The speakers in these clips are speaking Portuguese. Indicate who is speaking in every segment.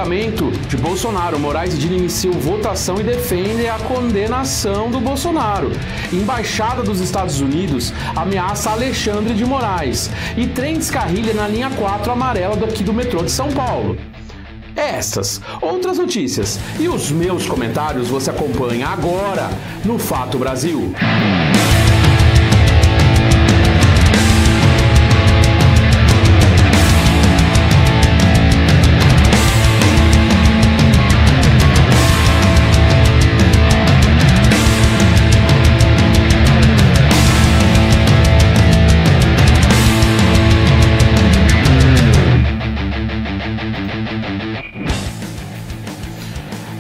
Speaker 1: julgamento de Bolsonaro, Moraes e Dino iniciam votação e defendem a condenação do Bolsonaro. Embaixada dos Estados Unidos ameaça Alexandre de Moraes. E trem descarrilha na linha 4 amarela daqui do metrô de São Paulo. Essas, outras notícias e os meus comentários você acompanha agora no Fato Brasil.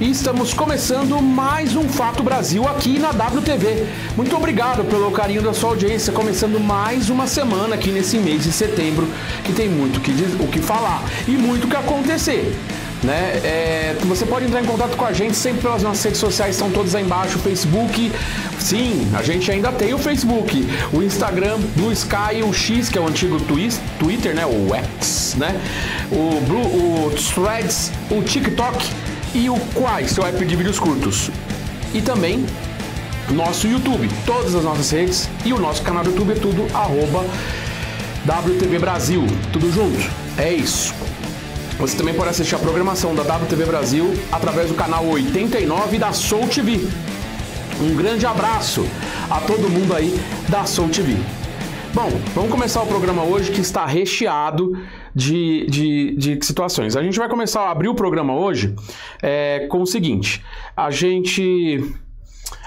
Speaker 1: Estamos começando mais um Fato Brasil aqui na WTV. Muito obrigado pelo carinho da sua audiência, começando mais uma semana aqui nesse mês de setembro, que tem muito o que falar e muito o que acontecer. Você pode entrar em contato com a gente sempre pelas nossas redes sociais, estão todas aí embaixo, o Facebook, sim, a gente ainda tem o Facebook, o Instagram, Blue Sky, o X, que é o antigo Twitter, né, o X, né, o Threads, o TikTok e o Quai, seu app de vídeos curtos. E também nosso YouTube, todas as nossas redes e o nosso canal do YouTube é tudo @WTV Brasil, tudo junto, é isso. Você também pode assistir a programação da WTV Brasil através do canal 89 da Soul TV. Um grande abraço a todo mundo aí da Soul TV. Bom, vamos começar o programa hoje que está recheado de situações. A gente vai começar a abrir o programa hoje com o seguinte.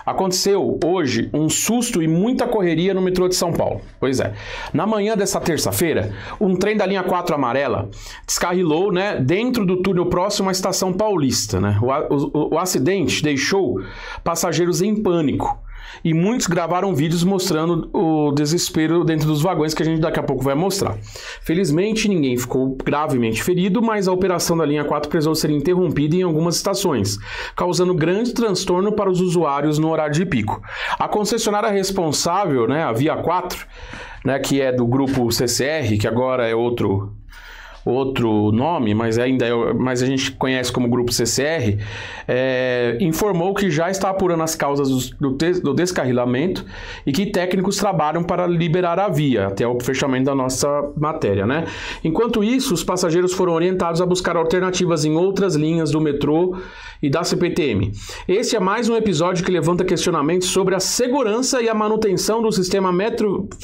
Speaker 1: Aconteceu hoje um susto e muita correria no metrô de São Paulo. Pois é. Na manhã dessa terça-feira, um trem da linha 4 amarela descarrilou, né, dentro do túnel próximo à Estação Paulista, né? O acidente deixou passageiros em pânico. E muitos gravaram vídeos mostrando o desespero dentro dos vagões que a gente daqui a pouco vai mostrar. Felizmente, ninguém ficou gravemente ferido, mas a operação da linha 4 precisou ser interrompida em algumas estações, causando grande transtorno para os usuários no horário de pico. A concessionária responsável, né, a Via 4, né, que é do grupo CCR, que agora é outro nome, mas a gente conhece como Grupo CCR, informou que já está apurando as causas do descarrilamento e que técnicos trabalham para liberar a via, até o fechamento da nossa matéria, né? Enquanto isso, os passageiros foram orientados a buscar alternativas em outras linhas do metrô e da CPTM. Esse é mais um episódio que levanta questionamentos sobre a segurança e a manutenção do sistema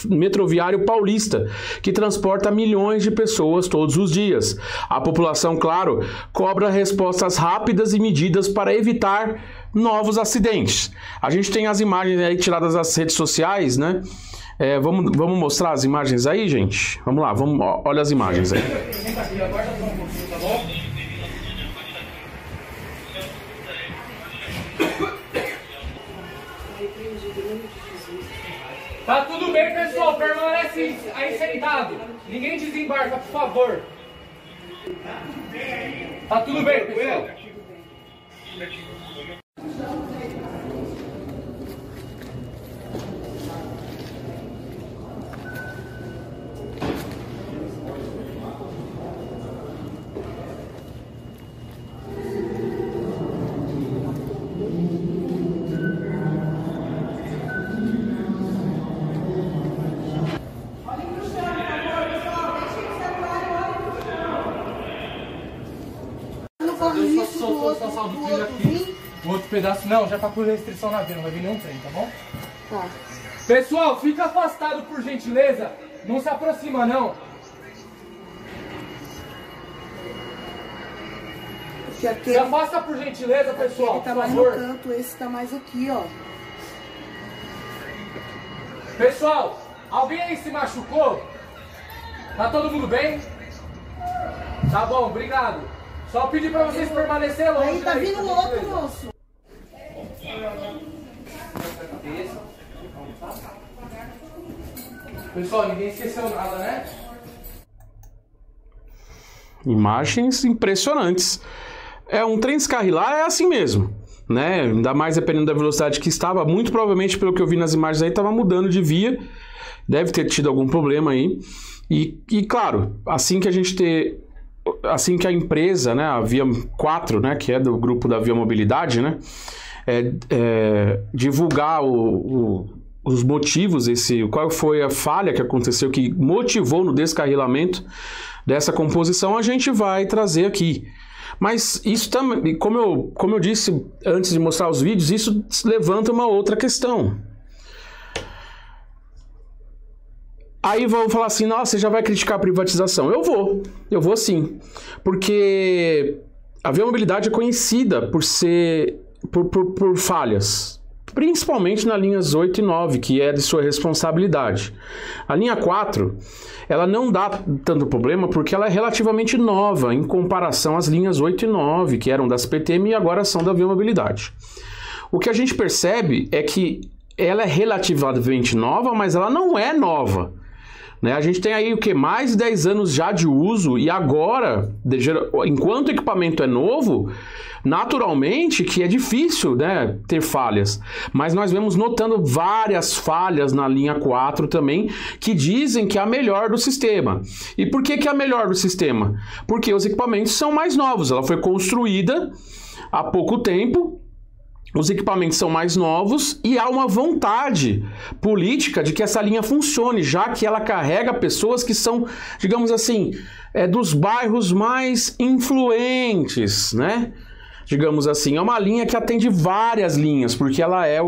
Speaker 1: metroviário paulista, que transporta milhões de pessoas todos os dias. A população, claro, cobra respostas rápidas e medidas para evitar novos acidentes. A gente tem as imagens aí tiradas das redes sociais, né? Vamos mostrar as imagens aí, gente? Vamos lá, olha as imagens aí.
Speaker 2: Tá tudo bem, pessoal, permanece aí sentado. Ninguém desembarca, por favor. Tá tudo bem, pessoal. O outro pedaço não, já tá por restrição na via, não vai vir nenhum trem, tá bom? Tá. Pessoal, fica afastado por gentileza, não se aproxima não. Se afasta por gentileza, pessoal,
Speaker 3: tá
Speaker 2: por
Speaker 3: mais
Speaker 2: favor.
Speaker 3: no canto, esse tá mais aqui, ó.
Speaker 2: Pessoal, alguém aí se machucou? Tá todo mundo bem? Tá bom, obrigado. Só pedir pra vocês permanecerem longe.
Speaker 3: Aí tá vindo o outro, moço.
Speaker 2: Pessoal, ninguém esqueceu nada, né?
Speaker 1: Imagens impressionantes. Um trem descarrilar é assim mesmo, né? Ainda mais dependendo da velocidade que estava. Muito provavelmente, pelo que eu vi nas imagens aí, estava mudando de via. Deve ter tido algum problema aí. E claro, assim que a gente ter assim que a empresa, né, a Via 4, né, que é do grupo da Via Mobilidade, né, divulgar os motivos, qual foi a falha que aconteceu, que motivou no descarrilamento dessa composição, a gente vai trazer aqui. Mas isso também, como eu disse antes de mostrar os vídeos, isso levanta uma outra questão. Aí vão falar assim, nossa, você já vai criticar a privatização. Eu vou sim. Porque a Via Mobilidade é conhecida por falhas, principalmente nas linhas 8 e 9, que é de sua responsabilidade. A linha 4, ela não dá tanto problema porque ela é relativamente nova em comparação às linhas 8 e 9, que eram das PTM e agora são da Via Mobilidade. O que a gente percebe é que ela é relativamente nova, mas ela não é nova. Né? A gente tem aí o que? Mais de 10 anos já de uso e agora, enquanto o equipamento é novo, naturalmente que é difícil, né, ter falhas. Mas nós vemos notando várias falhas na linha 4 também, que dizem que é a melhor do sistema. E por que é a melhor do sistema? Porque os equipamentos são mais novos, ela foi construída há pouco tempo, os equipamentos são mais novos e há uma vontade política de que essa linha funcione, já que ela carrega pessoas que são, digamos assim, dos bairros mais influentes, né? Digamos assim, é uma linha que atende várias linhas, porque ela é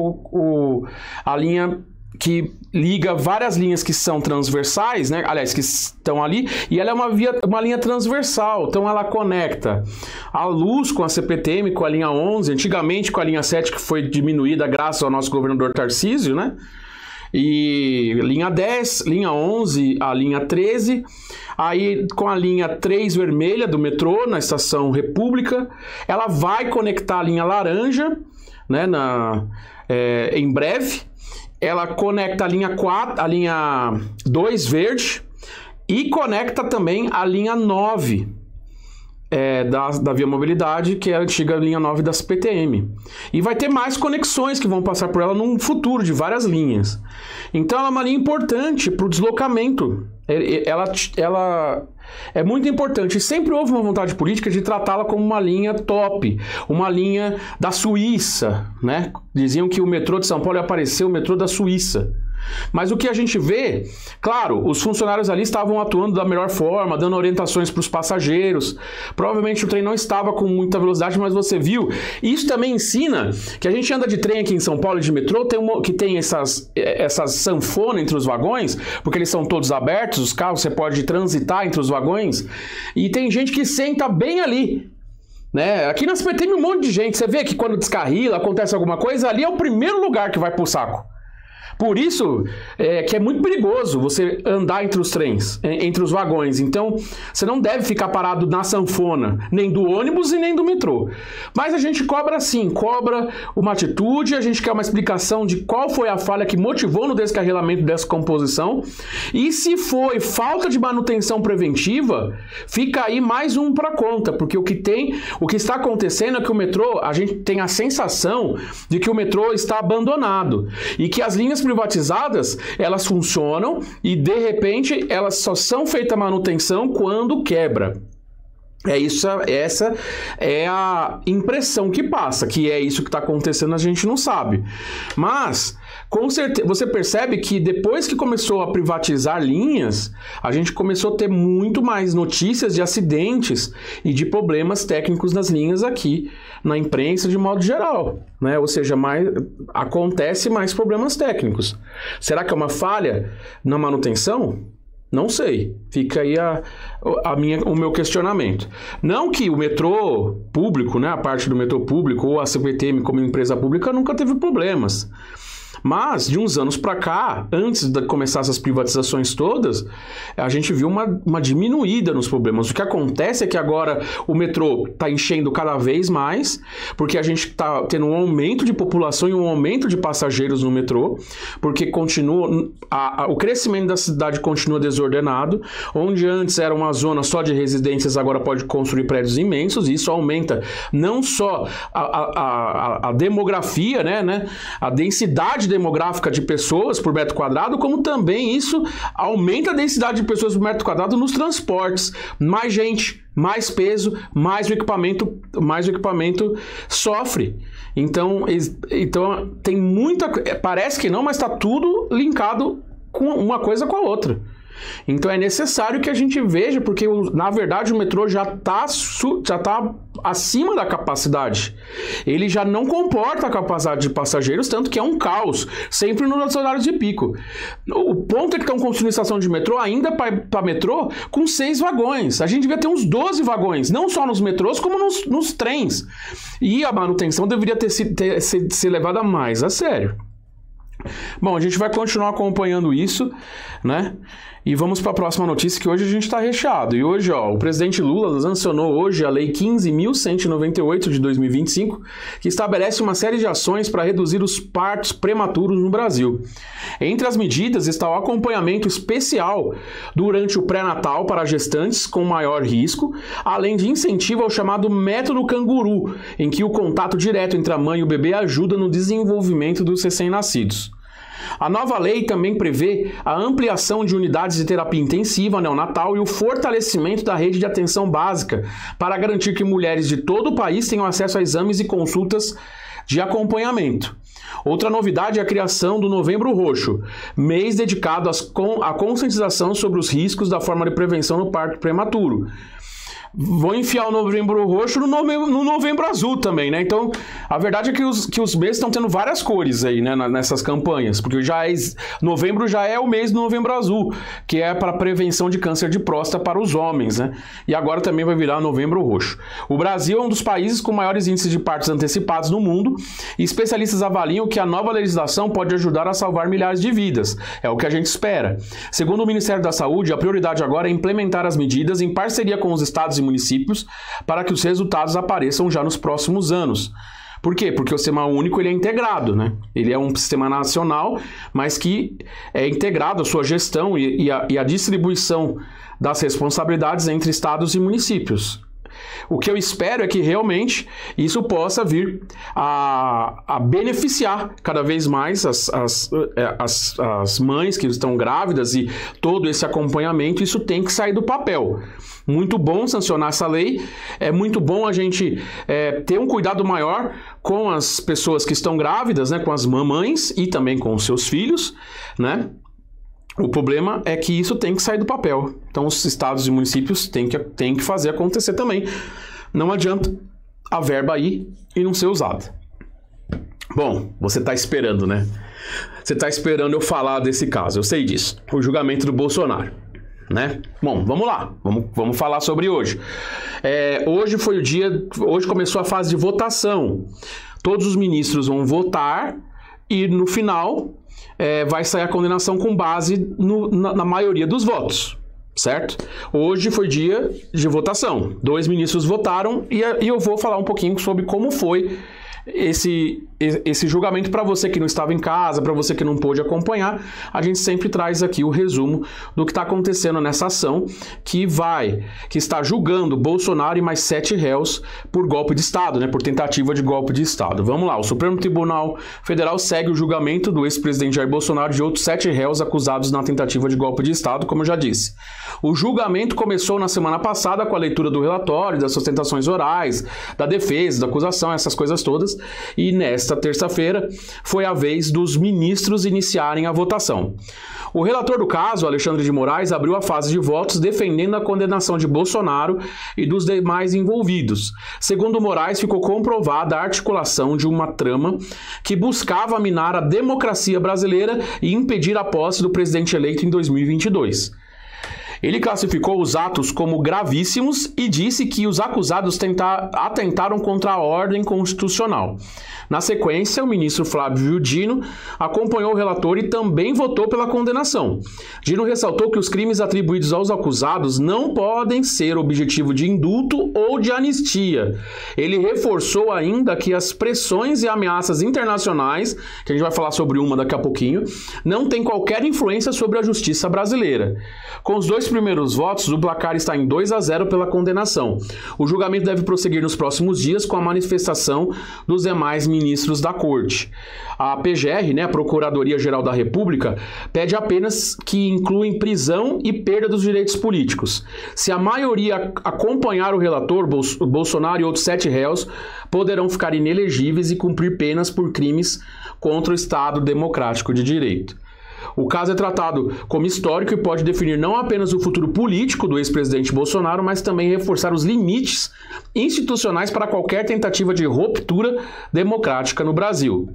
Speaker 1: a linha que liga várias linhas que são transversais, né? Aliás, que estão ali, e ela é uma linha transversal, então ela conecta a Luz com a CPTM, com a linha 11, antigamente com a linha 7, que foi diminuída graças ao nosso governador Tarcísio, né? E linha 10, linha 11, a linha 13, aí com a linha 3 vermelha do metrô, na estação República, ela vai conectar a linha laranja, né, em breve. Ela conecta a linha 4, a linha 2 verde e conecta também a linha 9 da Via Mobilidade, que é a antiga linha 9 das PTM. E vai ter mais conexões que vão passar por ela num futuro de várias linhas. Então ela é uma linha importante para o deslocamento. Ela é muito importante. Sempre houve uma vontade política de tratá-la como uma linha top, uma linha da Suíça, né? Diziam que o metrô de São Paulo ia aparecer o metrô da Suíça. Mas o que a gente vê, claro, os funcionários ali estavam atuando da melhor forma, dando orientações para os passageiros. Provavelmente o trem não estava com muita velocidade, mas você viu. E isso também ensina que a gente anda de trem aqui em São Paulo, de metrô, que tem essas sanfonas entre os vagões, porque eles são todos abertos, os carros, você pode transitar entre os vagões, e tem gente que senta bem ali. Né? Aqui na CPT tem um monte de gente. Você vê que quando descarrila, acontece alguma coisa, ali é o primeiro lugar que vai pro saco. Por isso que é muito perigoso você andar entre os trens, entre os vagões. Então, você não deve ficar parado na sanfona, nem do ônibus e nem do metrô. Mas a gente cobra sim, cobra uma atitude, a gente quer uma explicação de qual foi a falha que motivou no descarrilamento dessa composição. E se foi falta de manutenção preventiva, fica aí mais um para conta, porque o que está acontecendo é que o metrô, a gente tem a sensação de que o metrô está abandonado e que as linhas privatizadas, elas funcionam e de repente elas só são feitas manutenção quando quebra. Essa é a impressão que passa, que é isso que está acontecendo, a gente não sabe. Mas, com certeza, você percebe que depois que começou a privatizar linhas, a gente começou a ter muito mais notícias de acidentes e de problemas técnicos nas linhas aqui, na imprensa de modo geral, né? Ou seja, acontece mais problemas técnicos. Será que é uma falha na manutenção? Não sei. Fica aí o meu questionamento. Não que o metrô público, né, a parte do metrô público ou a CPTM como empresa pública nunca teve problemas. Mas, de uns anos para cá, antes de começar essas privatizações todas, a gente viu uma diminuída nos problemas. O que acontece é que agora o metrô está enchendo cada vez mais, porque a gente está tendo um aumento de população e um aumento de passageiros no metrô, porque o crescimento da cidade continua desordenado, onde antes era uma zona só de residências, agora pode construir prédios imensos, e isso aumenta não só a demografia, né, a densidade densidade demográfica de pessoas por metro quadrado, como também isso aumenta a densidade de pessoas por metro quadrado nos transportes. Mais gente, mais peso, mais o equipamento sofre. Então tem muita... Parece que não, mas está tudo linkado com uma coisa com a outra. Então é necessário que a gente veja, porque na verdade o metrô já está acima da capacidade. Ele já não comporta a capacidade de passageiros, tanto que é um caos, sempre nos horários de pico. O ponto é que estão construindo estação de metrô ainda para metrô com 6 vagões. A gente devia ter uns 12 vagões, não só nos metrôs, como nos trens. E a manutenção deveria ser levada mais a sério. Bom, a gente vai continuar acompanhando isso, né? E vamos para a próxima notícia, que hoje a gente está recheado. E hoje, o presidente Lula sancionou hoje a Lei 15.198 de 2025, que estabelece uma série de ações para reduzir os partos prematuros no Brasil. Entre as medidas está o acompanhamento especial durante o pré-natal para gestantes com maior risco, além de incentivo ao chamado método canguru, em que o contato direto entre a mãe e o bebê ajuda no desenvolvimento dos recém-nascidos. A nova lei também prevê a ampliação de unidades de terapia intensiva neonatal e o fortalecimento da rede de atenção básica para garantir que mulheres de todo o país tenham acesso a exames e consultas de acompanhamento. Outra novidade é a criação do Novembro Roxo, mês dedicado à conscientização sobre os riscos da forma de prevenção no parto prematuro. Vou enfiar o Novembro Roxo no Novembro Azul também, né? Então, a verdade é que os meses estão tendo várias cores aí, né, nessas campanhas, porque novembro já é o mês do Novembro Azul, que é para prevenção de câncer de próstata para os homens, né? E agora também vai virar Novembro Roxo. O Brasil é um dos países com maiores índices de partos antecipados no mundo, e especialistas avaliam que a nova legislação pode ajudar a salvar milhares de vidas. É o que a gente espera. Segundo o Ministério da Saúde, a prioridade agora é implementar as medidas em parceria com os estados e municípios para que os resultados apareçam já nos próximos anos. Por quê? Porque o Sistema Único ele é integrado, né? Ele é um sistema nacional, mas que é integrado a sua gestão e a distribuição das responsabilidades entre estados e municípios. O que eu espero é que realmente isso possa vir a beneficiar cada vez mais as mães que estão grávidas e todo esse acompanhamento. Isso tem que sair do papel. Muito bom sancionar essa lei, é muito bom a gente ter um cuidado maior com as pessoas que estão grávidas, né, com as mamães e também com os seus filhos, né? O problema é que isso tem que sair do papel. Então os estados e municípios têm que fazer acontecer também. Não adianta a verba ir e não ser usada. Bom, você está esperando, né? Você está esperando eu falar desse caso, eu sei disso. O julgamento do Bolsonaro, né? Bom, vamos lá. Vamos falar sobre hoje. Hoje foi o dia... Hoje começou a fase de votação. Todos os ministros vão votar e no final... vai sair a condenação com base na maioria dos votos, certo? Hoje foi dia de votação. 2 ministros votaram e eu vou falar um pouquinho sobre como foi esse julgamento para você que não estava em casa, para você que não pôde acompanhar. A gente sempre traz aqui o resumo do que está acontecendo nessa ação que está julgando Bolsonaro e mais 7 réus por golpe de Estado, né, por tentativa de golpe de Estado. Vamos lá, o Supremo Tribunal Federal segue o julgamento do ex-presidente Jair Bolsonaro e de outros 7 réus acusados na tentativa de golpe de Estado, como eu já disse. O julgamento começou na semana passada com a leitura do relatório, das sustentações orais, da defesa, da acusação, essas coisas todas. E nesta terça-feira foi a vez dos ministros iniciarem a votação. O relator do caso, Alexandre de Moraes, abriu a fase de votos defendendo a condenação de Bolsonaro e dos demais envolvidos. Segundo Moraes, ficou comprovada a articulação de uma trama que buscava minar a democracia brasileira e impedir a posse do presidente eleito em 2022. Ele classificou os atos como gravíssimos e disse que os acusados atentaram contra a ordem constitucional. Na sequência, o ministro Flávio Dino acompanhou o relator e também votou pela condenação. Dino ressaltou que os crimes atribuídos aos acusados não podem ser objetivo de indulto ou de anistia. Ele reforçou ainda que as pressões e ameaças internacionais, que a gente vai falar sobre uma daqui a pouquinho, não têm qualquer influência sobre a justiça brasileira. Com os dois primeiros votos, o placar está em 2-0 pela condenação. O julgamento deve prosseguir nos próximos dias com a manifestação dos demais ministros da Corte. A PGR, né, a Procuradoria-Geral da República, pede apenas que incluem prisão e perda dos direitos políticos. Se a maioria acompanhar o relator, Bolsonaro e outros 7 réus poderão ficar inelegíveis e cumprir penas por crimes contra o Estado Democrático de Direito. O caso é tratado como histórico e pode definir não apenas o futuro político do ex-presidente Bolsonaro, mas também reforçar os limites institucionais para qualquer tentativa de ruptura democrática no Brasil.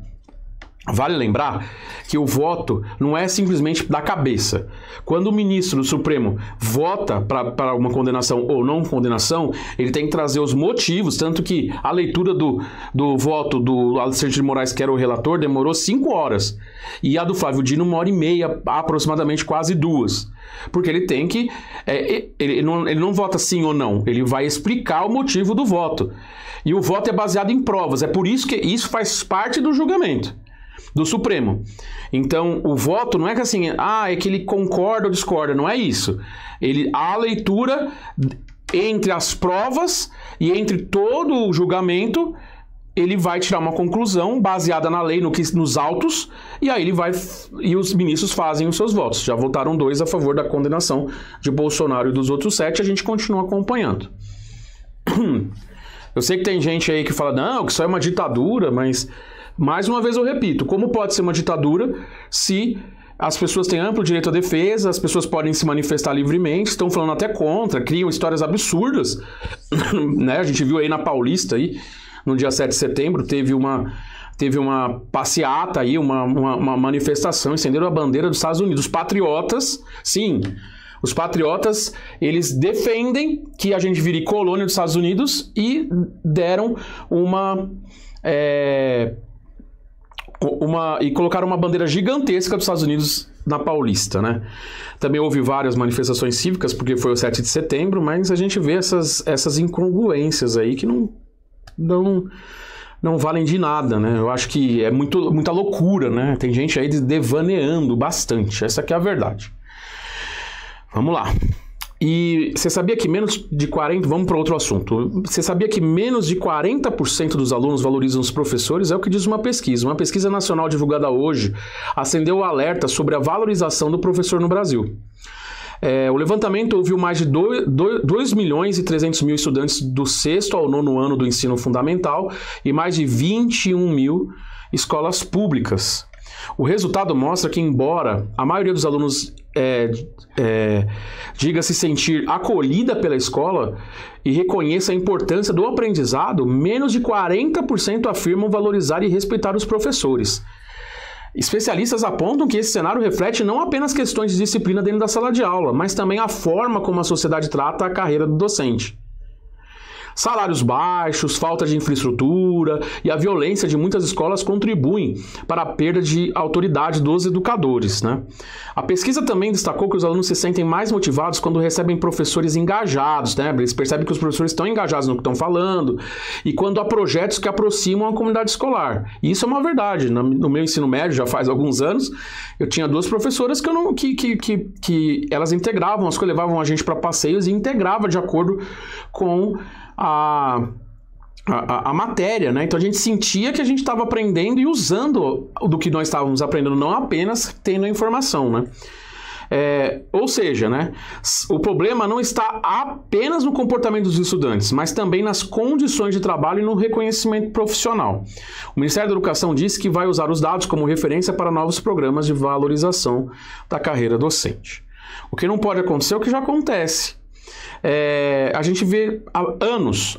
Speaker 1: Vale lembrar que o voto não é simplesmente da cabeça. Quando o ministro do Supremo vota para uma condenação ou não condenação, ele tem que trazer os motivos, tanto que a leitura do voto do Alexandre de Moraes, que era o relator, demorou 5 horas. E a do Flávio Dino, 1h30, aproximadamente quase 2. Porque ele tem que... ele não vota sim ou não, ele vai explicar o motivo do voto. E o voto é baseado em provas, é por isso que isso faz parte do julgamento do Supremo. Então, o voto não é que assim, é que ele concorda ou discorda, não é isso. A leitura entre as provas e entre todo o julgamento, ele vai tirar uma conclusão baseada na lei, nos autos, e aí e os ministros fazem os seus votos. Já votaram 2 a favor da condenação de Bolsonaro e dos outros 7, a gente continua acompanhando. Eu sei que tem gente aí que fala, não, que isso é uma ditadura, mas... Mais uma vez eu repito, como pode ser uma ditadura se as pessoas têm amplo direito à defesa, as pessoas podem se manifestar livremente, estão falando até contra, criam histórias absurdas, né? A gente viu aí na Paulista, aí, no dia 7 de setembro, teve uma passeata aí, uma manifestação, estenderam a bandeira dos Estados Unidos. Os patriotas, sim, os patriotas, eles defendem que a gente vire colônia dos Estados Unidos e deram e colocaram uma bandeira gigantesca dos Estados Unidos na Paulista, né? Também houve várias manifestações cívicas, porque foi o 7 de setembro, mas a gente vê essas incongruências aí que não valem de nada, né? Eu acho que é muita loucura, né? Tem gente aí devaneando bastante, essa aqui é a verdade. Vamos lá. E você sabia que menos de 40%... Vamos para outro assunto. Você sabia que menos de 40% dos alunos valorizam os professores? É o que diz uma pesquisa. Uma pesquisa nacional divulgada hoje acendeu o alerta sobre a valorização do professor no Brasil. O levantamento ouviu mais de 2.300.000 estudantes do 6º ao 9º ano do ensino fundamental e mais de 21.000 escolas públicas. O resultado mostra que, embora a maioria dos alunos diga se sentir acolhida pela escola e reconheça a importância do aprendizado, menos de 40% afirmam valorizar e respeitar os professores. Especialistas apontam que esse cenário reflete não apenas questões de disciplina dentro da sala de aula, mas também a forma como a sociedade trata a carreira do docente. Salários baixos, falta de infraestrutura e a violência de muitas escolas contribuem para a perda de autoridade dos educadores, né? A pesquisa também destacou que os alunos se sentem mais motivados quando recebem professores engajados, né? Eles percebem que os professores estão engajados no que estão falando e quando há projetos que aproximam a comunidade escolar. E isso é uma verdade. No meu ensino médio, já faz alguns anos, eu tinha 2 professoras que elas integravam, as que levavam a gente para passeios e integrava de acordo com a matéria, né? Então a gente sentia que a gente estava aprendendo e usando do que nós estávamos aprendendo, não apenas tendo a informação, né? Ou seja, né, o problema não está apenas no comportamento dos estudantes, mas também nas condições de trabalho e no reconhecimento profissional. O Ministério da Educação disse que vai usar os dados como referência para novos programas de valorização da carreira docente. O que não pode acontecer é o que já acontece. A gente vê há anos,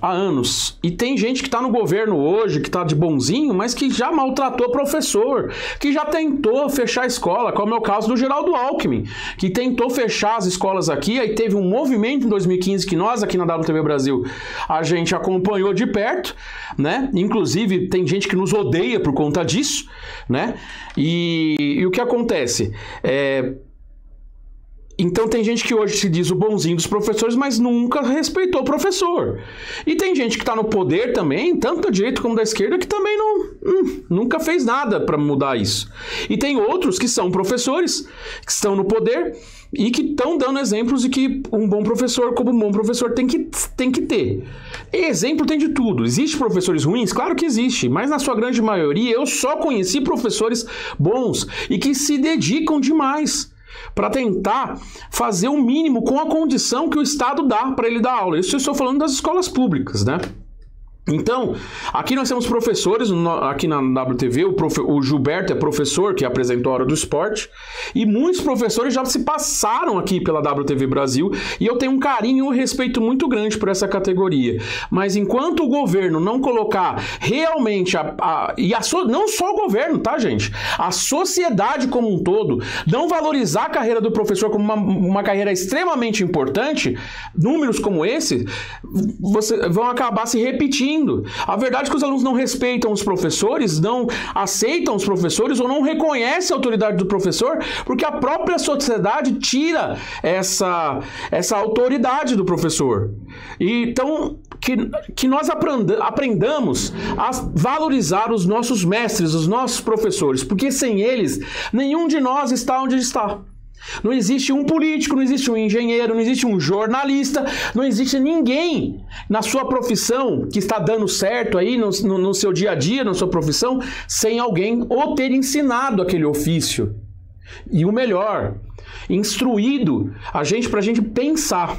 Speaker 1: e tem gente que está no governo hoje, que está de bonzinho, mas que já maltratou professor, que já tentou fechar a escola, como é o caso do Geraldo Alckmin, que tentou fechar as escolas aqui, aí teve um movimento em 2015 que nós aqui na WTV Brasil, a gente acompanhou de perto, né? Inclusive tem gente que nos odeia por conta disso, né? E o que acontece? Então tem gente que hoje se diz o bonzinho dos professores, mas nunca respeitou o professor. E tem gente que está no poder também, tanto da direita como da esquerda, que também nunca fez nada para mudar isso. E tem outros que são professores, que estão no poder e que estão dando exemplos de que um bom professor, como um bom professor, tem que ter. E exemplo tem de tudo. Existem professores ruins? Claro que existe, mas na sua grande maioria eu só conheci professores bons e que se dedicam demais para tentar fazer o mínimo com a condição que o Estado dá para ele dar aula. Isso eu estou falando das escolas públicas, né? Então, aqui nós temos professores, aqui na WTV, o Gilberto é professor, que apresentou a Hora do Esporte, e muitos professores já se passaram aqui pela WTV Brasil, e eu tenho um carinho e um respeito muito grande por essa categoria. Mas enquanto o governo não colocar realmente, não só o governo, tá, gente? A sociedade como um todo, não valorizar a carreira do professor como uma carreira extremamente importante, números como esse vão acabar se repetindo. A verdade é que os alunos não respeitam os professores, não aceitam os professores ou não reconhecem a autoridade do professor, porque a própria sociedade tira essa autoridade do professor. Então, que nós aprendamos a valorizar os nossos mestres, os nossos professores, porque sem eles, nenhum de nós está onde está. Não existe um político, não existe um engenheiro, não existe um jornalista, não existe ninguém na sua profissão que está dando certo aí no seu dia a dia, na sua profissão, sem alguém ou ter ensinado aquele ofício. E o melhor, instruído pra gente pensar.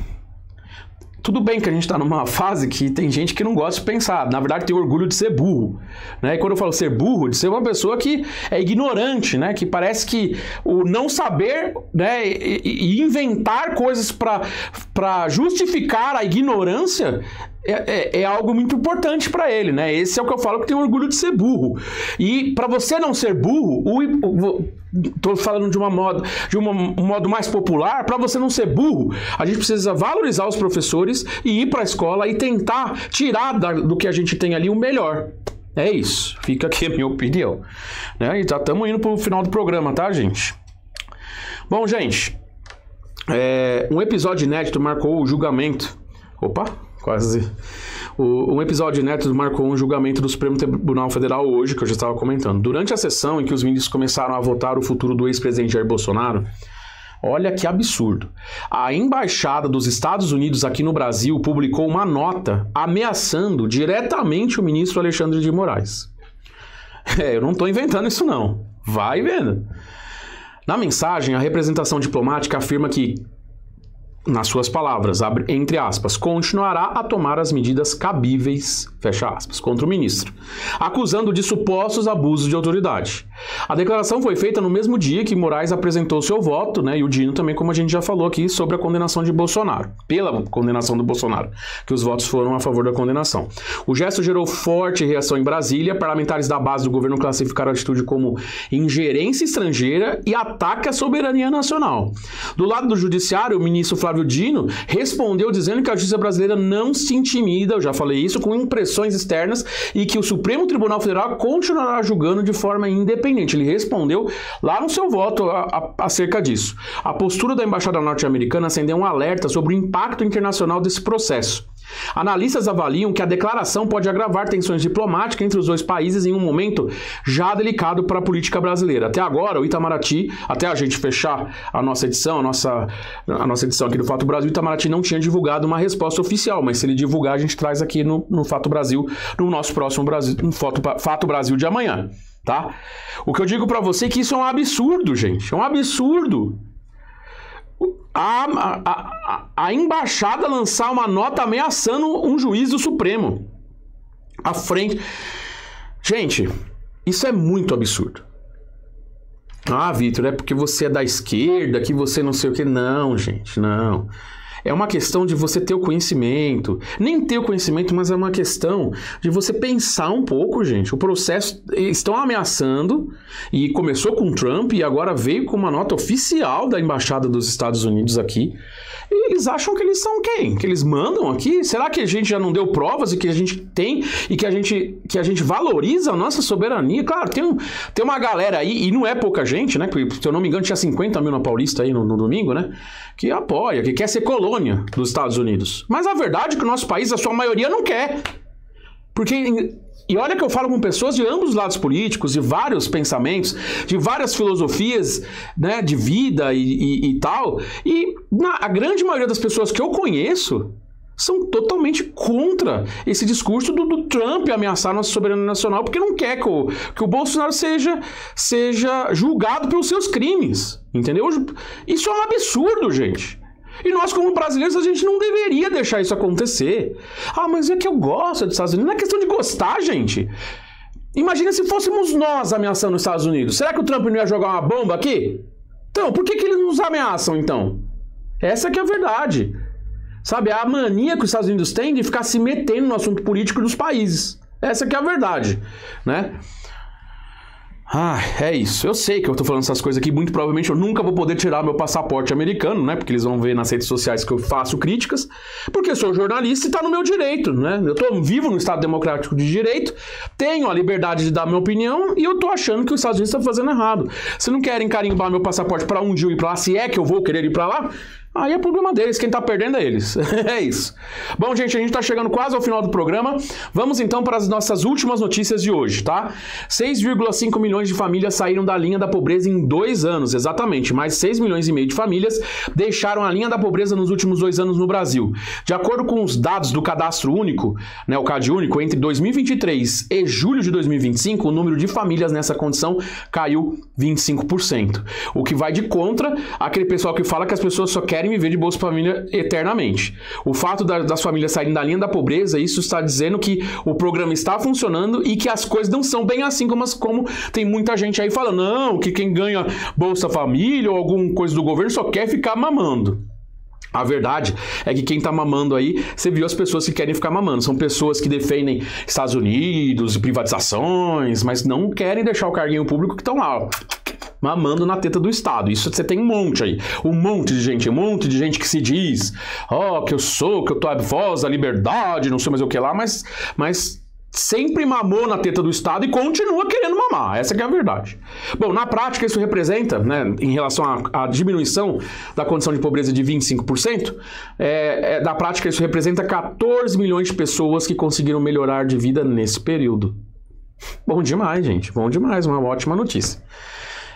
Speaker 1: Tudo bem que a gente está numa fase que tem gente que não gosta de pensar. Na verdade, tem orgulho de ser burro. Né? E quando eu falo ser burro, de ser uma pessoa que é ignorante, né? Que parece que o não saber, né? E inventar coisas para justificar a ignorância é algo muito importante para ele, né? Esse é o que eu falo que tem orgulho de ser burro. E para você não ser burro, tô falando de um modo mais popular, para você não ser burro, a gente precisa valorizar os professores e ir para a escola e tentar tirar do que a gente tem ali o melhor. É isso. Fica aqui a minha opinião. Né? E já estamos indo para o final do programa, tá, gente? Bom, gente, um episódio inédito marcou o julgamento. Opa! Quase. Um episódio inédito marcou um julgamento do Supremo Tribunal Federal hoje, que eu já estava comentando. Durante a sessão em que os ministros começaram a votar o futuro do ex-presidente Jair Bolsonaro, olha que absurdo. A Embaixada dos Estados Unidos aqui no Brasil publicou uma nota ameaçando diretamente o ministro Alexandre de Moraes. Eu não estou inventando isso não. Vai vendo. Na mensagem, a representação diplomática afirma que, nas suas palavras, entre aspas, continuará a tomar as medidas cabíveis, fecha aspas, contra o ministro, acusando de supostos abusos de autoridade. A declaração foi feita no mesmo dia que Moraes apresentou seu voto, né, e o Dino também, como a gente já falou aqui, sobre a condenação de Bolsonaro, pela condenação do Bolsonaro, que os votos foram a favor da condenação. O gesto gerou forte reação em Brasília, parlamentares da base do governo classificaram a atitude como ingerência estrangeira e ataque à soberania nacional. Do lado do judiciário, o ministro Flávio Dino respondeu dizendo que a justiça brasileira não se intimida, eu já falei isso, com impressões externas e que o Supremo Tribunal Federal continuará julgando de forma independente. Ele respondeu lá no seu voto acerca disso. A postura da Embaixada norte-americana acendeu um alerta sobre o impacto internacional desse processo. Analistas avaliam que a declaração pode agravar tensões diplomáticas entre os dois países em um momento já delicado para a política brasileira. Até agora, o Itamaraty, até a gente fechar a nossa edição, a nossa edição aqui do Fato Brasil, o Itamaraty não tinha divulgado uma resposta oficial, mas se ele divulgar, a gente traz aqui no Fato Brasil, no nosso próximo Fato Brasil de amanhã, tá? O que eu digo para você é que isso é um absurdo, gente, é um absurdo. A embaixada lançar uma nota ameaçando um juiz do Supremo à frente. Gente, isso é muito absurdo. Ah, Vitor, é porque você é da esquerda, que você não sei o que. Não, gente, não. É uma questão de você ter o conhecimento. Nem ter o conhecimento, mas é uma questão de você pensar um pouco, gente. O processo... Estão ameaçando, e começou com o Trump, e agora veio com uma nota oficial da Embaixada dos Estados Unidos aqui. E eles acham que eles são quem? Que eles mandam aqui? Será que a gente já não deu provas e que a gente tem e que a gente valoriza a nossa soberania? Claro, tem uma galera aí, e não é pouca gente, né? Se eu não me engano, tinha 50 mil na Paulista aí no domingo, né? Que apoia, que quer ser colônia dos Estados Unidos. Mas a verdade é que o nosso país, a sua maioria, não quer. Porque... E olha que eu falo com pessoas de ambos os lados políticos, de vários pensamentos, de várias filosofias, né, de vida e tal. E a grande maioria das pessoas que eu conheço são totalmente contra esse discurso do Trump ameaçar nossa soberania nacional, porque não quer que o Bolsonaro seja julgado pelos seus crimes, entendeu? Isso é um absurdo, gente. E nós, como brasileiros, a gente não deveria deixar isso acontecer. Ah, mas é que eu gosto dos Estados Unidos. Não é questão de gostar, gente. Imagina se fôssemos nós ameaçando os Estados Unidos. Será que o Trump não ia jogar uma bomba aqui? Então, por que eles nos ameaçam, então? Essa que é a verdade. Sabe, a mania que os Estados Unidos têm de ficar se metendo no assunto político dos países. Essa que é a verdade, né? Ah, é isso. Eu sei que eu tô falando essas coisas aqui, muito provavelmente eu nunca vou poder tirar meu passaporte americano, né? Porque eles vão ver nas redes sociais que eu faço críticas, porque eu sou jornalista e tá no meu direito, né? Eu tô vivo no Estado Democrático de Direito, tenho a liberdade de dar minha opinião e eu tô achando que os Estados Unidos estão fazendo errado. Se não querem carimbar meu passaporte pra um dia eu ir pra lá, se é que eu vou querer ir pra lá, aí é problema deles, quem tá perdendo é eles. É isso. Bom, gente, a gente tá chegando quase ao final do programa. Vamos então para as nossas últimas notícias de hoje, tá? 6,5 milhões de famílias saíram da linha da pobreza em 2 anos, exatamente. Mais 6 milhões e meio de famílias deixaram a linha da pobreza nos últimos 2 anos no Brasil. De acordo com os dados do Cadastro Único, né, o CAD Único, entre 2023 e julho de 2025, o número de famílias nessa condição caiu 25%. O que vai de contra aquele pessoal que fala que as pessoas só querem viver de Bolsa Família eternamente. O fato das famílias saírem da linha da pobreza, isso está dizendo que o programa está funcionando e que as coisas não são bem assim como tem muita gente aí falando, não, que quem ganha Bolsa Família ou alguma coisa do governo só quer ficar mamando. A verdade é que quem tá mamando aí, você viu as pessoas que querem ficar mamando. São pessoas que defendem Estados Unidos, privatizações, mas não querem deixar o carguinho público que estão lá, ó, mamando na teta do Estado. Isso você tem um monte aí. Um monte de gente que se diz, que eu tô a voz da liberdade, não sei mais o que lá, mas sempre mamou na teta do Estado e continua querendo mamar. Essa que é a verdade. Bom, na prática isso representa, né, em relação à diminuição da condição de pobreza de 25%, na prática isso representa 14 milhões de pessoas que conseguiram melhorar de vida nesse período. Bom demais, gente. Bom demais. Uma ótima notícia.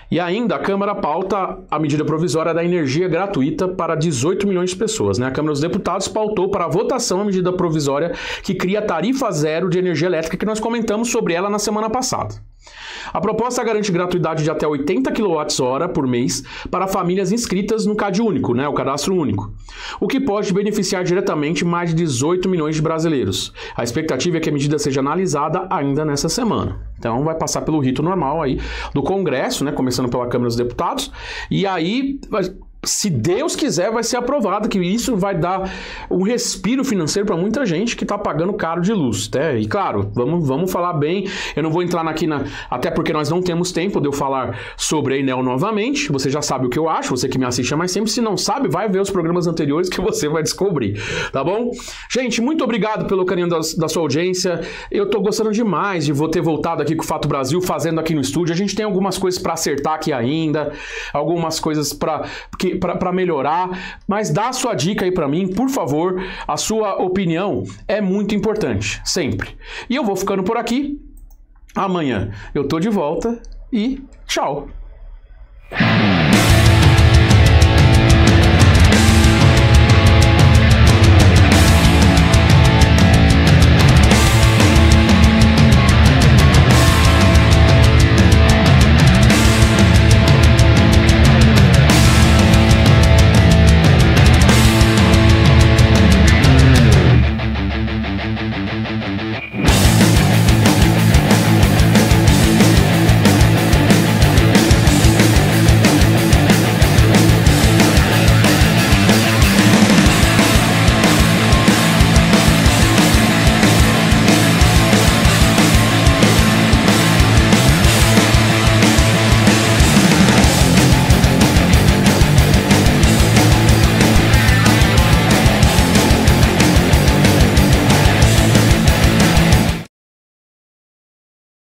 Speaker 1: E ainda a Câmara pauta a medida provisória da energia gratuita para 18 milhões de pessoas, né? A Câmara dos Deputados pautou para a votação a medida provisória que cria tarifa zero de energia elétrica, que nós comentamos sobre ela na semana passada. A proposta garante gratuidade de até 80 kWh por mês para famílias inscritas no CAD Único, né, o Cadastro Único, o que pode beneficiar diretamente mais de 18 milhões de brasileiros. A expectativa é que a medida seja analisada ainda nessa semana. Então vai passar pelo rito normal aí do Congresso, né, começando pela Câmara dos Deputados, e aí, se Deus quiser, vai ser aprovado, que isso vai dar um respiro financeiro para muita gente que está pagando caro de luz, né? E claro, vamos falar bem, eu não vou entrar aqui até porque nós não temos tempo de eu falar sobre a Enel novamente, você já sabe o que eu acho, você que me assiste há mais tempo, se não sabe, vai ver os programas anteriores que você vai descobrir, tá bom? Gente, muito obrigado pelo carinho da sua audiência, eu tô gostando demais de ter voltado aqui com o Fato Brasil, fazendo aqui no estúdio, a gente tem algumas coisas para acertar aqui ainda, algumas coisas para melhorar, mas dá a sua dica aí para mim, por favor, a sua opinião é muito importante, sempre. E eu vou ficando por aqui, amanhã eu tô de volta e tchau!